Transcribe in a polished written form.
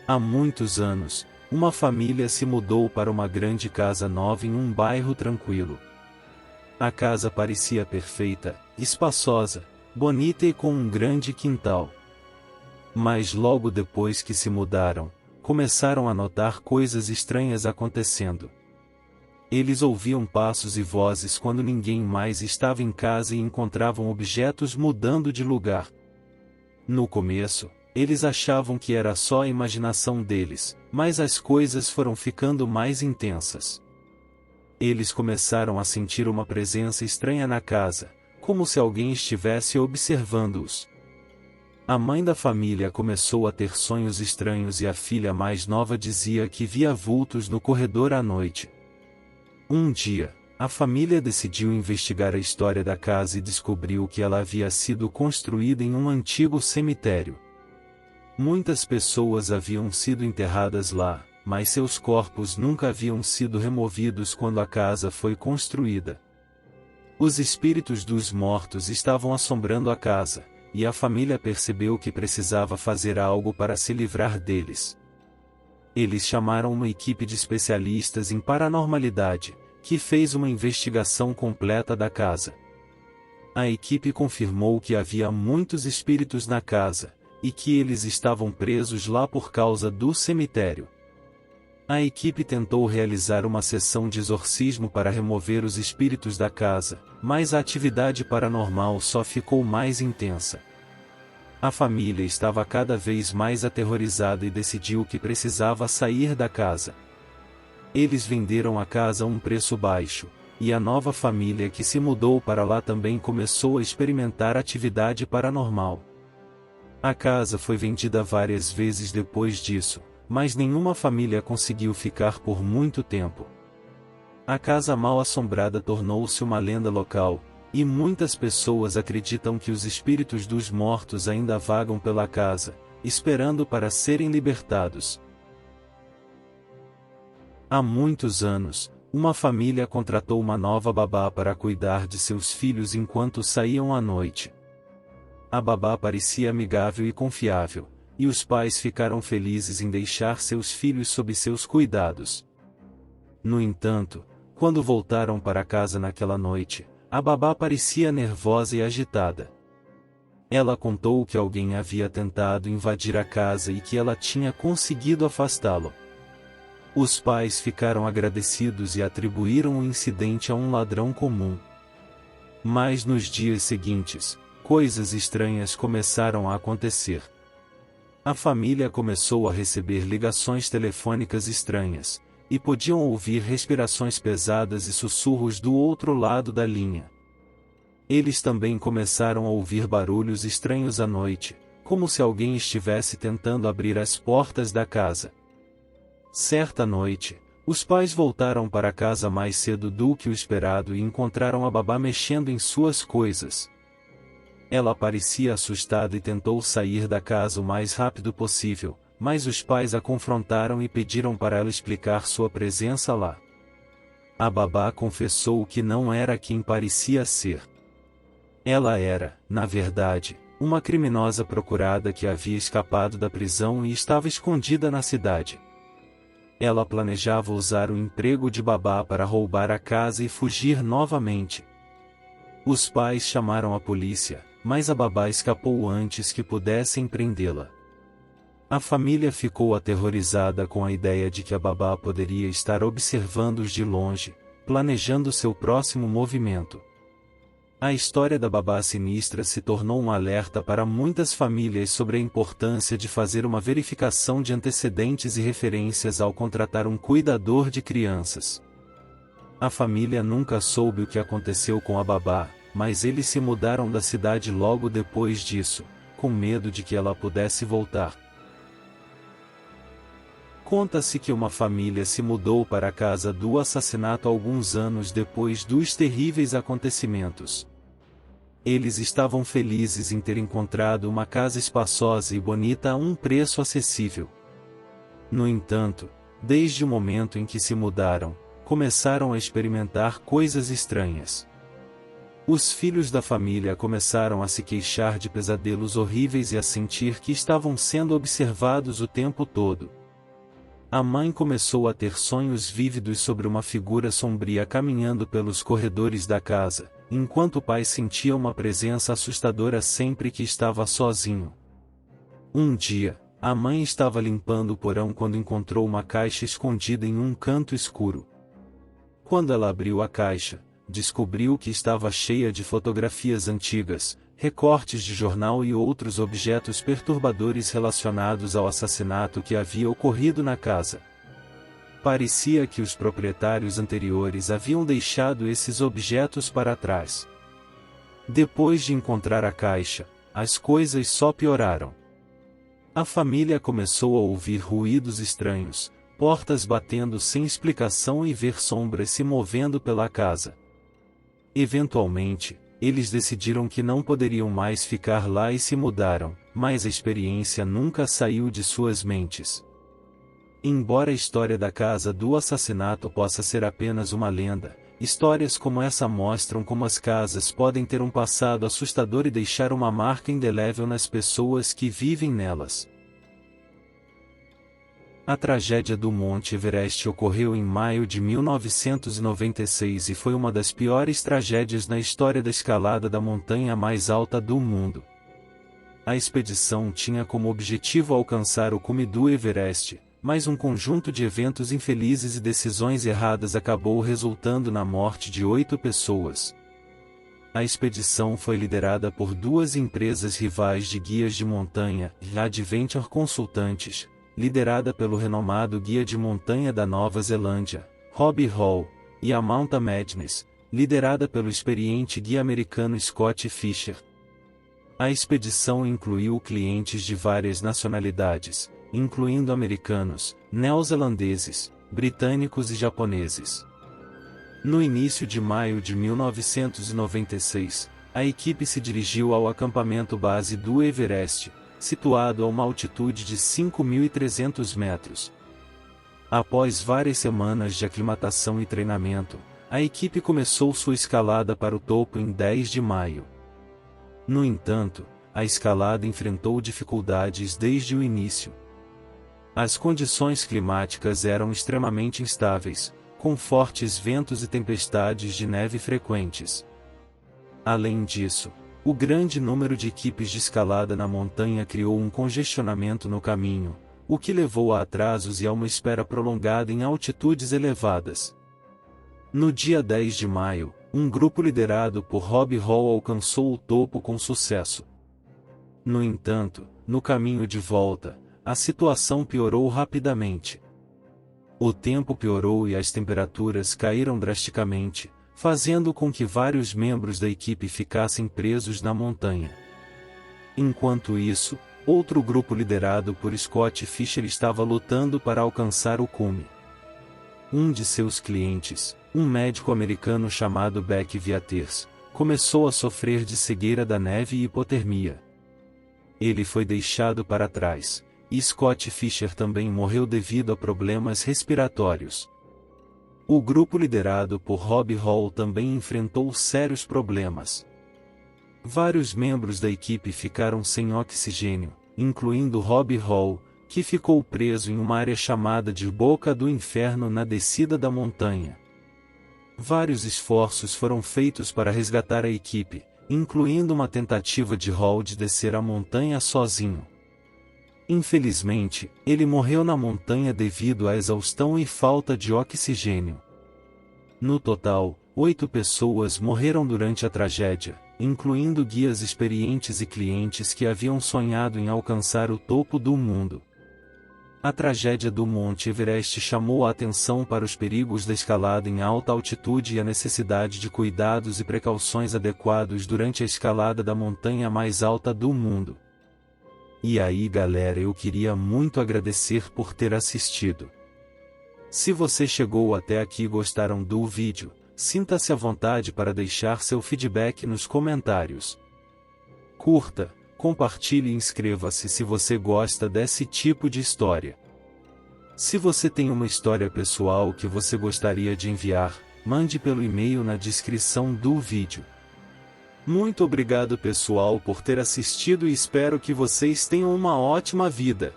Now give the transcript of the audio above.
Há muitos anos, uma família se mudou para uma grande casa nova em um bairro tranquilo. A casa parecia perfeita, espaçosa, bonita e com um grande quintal. Mas logo depois que se mudaram, começaram a notar coisas estranhas acontecendo. Eles ouviam passos e vozes quando ninguém mais estava em casa e encontravam objetos mudando de lugar. No começo, eles achavam que era só a imaginação deles, mas as coisas foram ficando mais intensas. Eles começaram a sentir uma presença estranha na casa, como se alguém estivesse observando-os. A mãe da família começou a ter sonhos estranhos e a filha mais nova dizia que via vultos no corredor à noite. Um dia, a família decidiu investigar a história da casa e descobriu que ela havia sido construída em um antigo cemitério. Muitas pessoas haviam sido enterradas lá, mas seus corpos nunca haviam sido removidos quando a casa foi construída. Os espíritos dos mortos estavam assombrando a casa, e a família percebeu que precisava fazer algo para se livrar deles. Eles chamaram uma equipe de especialistas em paranormalidade, que fez uma investigação completa da casa. A equipe confirmou que havia muitos espíritos na casa, e que eles estavam presos lá por causa do cemitério. A equipe tentou realizar uma sessão de exorcismo para remover os espíritos da casa, mas a atividade paranormal só ficou mais intensa. A família estava cada vez mais aterrorizada e decidiu que precisava sair da casa. Eles venderam a casa a um preço baixo, e a nova família que se mudou para lá também começou a experimentar atividade paranormal. A casa foi vendida várias vezes depois disso, mas nenhuma família conseguiu ficar por muito tempo. A casa mal-assombrada tornou-se uma lenda local, e muitas pessoas acreditam que os espíritos dos mortos ainda vagam pela casa, esperando para serem libertados. Há muitos anos, uma família contratou uma nova babá para cuidar de seus filhos enquanto saíam à noite. A babá parecia amigável e confiável, e os pais ficaram felizes em deixar seus filhos sob seus cuidados. No entanto, quando voltaram para casa naquela noite, a babá parecia nervosa e agitada. Ela contou que alguém havia tentado invadir a casa e que ela tinha conseguido afastá-lo. Os pais ficaram agradecidos e atribuíram o incidente a um ladrão comum. Mas nos dias seguintes, coisas estranhas começaram a acontecer. A família começou a receber ligações telefônicas estranhas, e podiam ouvir respirações pesadas e sussurros do outro lado da linha. Eles também começaram a ouvir barulhos estranhos à noite, como se alguém estivesse tentando abrir as portas da casa. Certa noite, os pais voltaram para casa mais cedo do que o esperado e encontraram a babá mexendo em suas coisas. Ela parecia assustada e tentou sair da casa o mais rápido possível, mas os pais a confrontaram e pediram para ela explicar sua presença lá. A babá confessou que não era quem parecia ser. Ela era, na verdade, uma criminosa procurada que havia escapado da prisão e estava escondida na cidade. Ela planejava usar o emprego de babá para roubar a casa e fugir novamente. Os pais chamaram a polícia, mas a babá escapou antes que pudessem prendê-la. A família ficou aterrorizada com a ideia de que a babá poderia estar observando-os de longe, planejando seu próximo movimento. A história da babá sinistra se tornou um alerta para muitas famílias sobre a importância de fazer uma verificação de antecedentes e referências ao contratar um cuidador de crianças. A família nunca soube o que aconteceu com a babá, mas eles se mudaram da cidade logo depois disso, com medo de que ela pudesse voltar. Conta-se que uma família se mudou para a casa do assassinato alguns anos depois dos terríveis acontecimentos. Eles estavam felizes em ter encontrado uma casa espaçosa e bonita a um preço acessível. No entanto, desde o momento em que se mudaram, começaram a experimentar coisas estranhas. Os filhos da família começaram a se queixar de pesadelos horríveis e a sentir que estavam sendo observados o tempo todo. A mãe começou a ter sonhos vívidos sobre uma figura sombria caminhando pelos corredores da casa, enquanto o pai sentia uma presença assustadora sempre que estava sozinho. Um dia, a mãe estava limpando o porão quando encontrou uma caixa escondida em um canto escuro. Quando ela abriu a caixa, descobriu que estava cheia de fotografias antigas, recortes de jornal e outros objetos perturbadores relacionados ao assassinato que havia ocorrido na casa. Parecia que os proprietários anteriores haviam deixado esses objetos para trás. Depois de encontrar a caixa, as coisas só pioraram. A família começou a ouvir ruídos estranhos, portas batendo sem explicação e ver sombras se movendo pela casa. Eventualmente, eles decidiram que não poderiam mais ficar lá e se mudaram, mas a experiência nunca saiu de suas mentes. Embora a história da casa do assassinato possa ser apenas uma lenda, histórias como essa mostram como as casas podem ter um passado assustador e deixar uma marca indelével nas pessoas que vivem nelas. A tragédia do Monte Everest ocorreu em maio de 1996 e foi uma das piores tragédias na história da escalada da montanha mais alta do mundo. A expedição tinha como objetivo alcançar o cume do Everest, mas um conjunto de eventos infelizes e decisões erradas acabou resultando na morte de 8 pessoas. A expedição foi liderada por duas empresas rivais de guias de montanha, Adventure Consultantes, liderada pelo renomado guia de montanha da Nova Zelândia, Robbie Hall, e a Mountain Madness, liderada pelo experiente guia americano Scott Fischer. A expedição incluiu clientes de várias nacionalidades, incluindo americanos, neozelandeses, britânicos e japoneses. No início de maio de 1996, a equipe se dirigiu ao acampamento base do Everest, situado a uma altitude de 5.300 metros. Após várias semanas de aclimatação e treinamento, a equipe começou sua escalada para o topo em 10 de maio. No entanto, a escalada enfrentou dificuldades desde o início. As condições climáticas eram extremamente instáveis, com fortes ventos e tempestades de neve frequentes. Além disso, o grande número de equipes de escalada na montanha criou um congestionamento no caminho, o que levou a atrasos e a uma espera prolongada em altitudes elevadas. No dia 10 de maio, um grupo liderado por Robbie Hall alcançou o topo com sucesso. No entanto, no caminho de volta, a situação piorou rapidamente. O tempo piorou e as temperaturas caíram drasticamente, fazendo com que vários membros da equipe ficassem presos na montanha. Enquanto isso, outro grupo liderado por Scott Fischer estava lutando para alcançar o cume. Um de seus clientes, um médico americano chamado Beck Viaters, começou a sofrer de cegueira da neve e hipotermia. Ele foi deixado para trás, e Scott Fischer também morreu devido a problemas respiratórios. O grupo liderado por Robbie Hall também enfrentou sérios problemas. Vários membros da equipe ficaram sem oxigênio, incluindo Robbie Hall, que ficou preso em uma área chamada de Boca do Inferno na descida da montanha. Vários esforços foram feitos para resgatar a equipe, incluindo uma tentativa de Hall de descer a montanha sozinho. Infelizmente, ele morreu na montanha devido à exaustão e falta de oxigênio. No total, 8 pessoas morreram durante a tragédia, incluindo guias experientes e clientes que haviam sonhado em alcançar o topo do mundo. A tragédia do Monte Everest chamou a atenção para os perigos da escalada em alta altitude e a necessidade de cuidados e precauções adequados durante a escalada da montanha mais alta do mundo. E aí galera, eu queria muito agradecer por ter assistido. Se você chegou até aqui e gostaram do vídeo, sinta-se à vontade para deixar seu feedback nos comentários. Curta, compartilhe e inscreva-se se você gosta desse tipo de história. Se você tem uma história pessoal que você gostaria de enviar, mande pelo e-mail na descrição do vídeo. Muito obrigado pessoal por ter assistido e espero que vocês tenham uma ótima vida.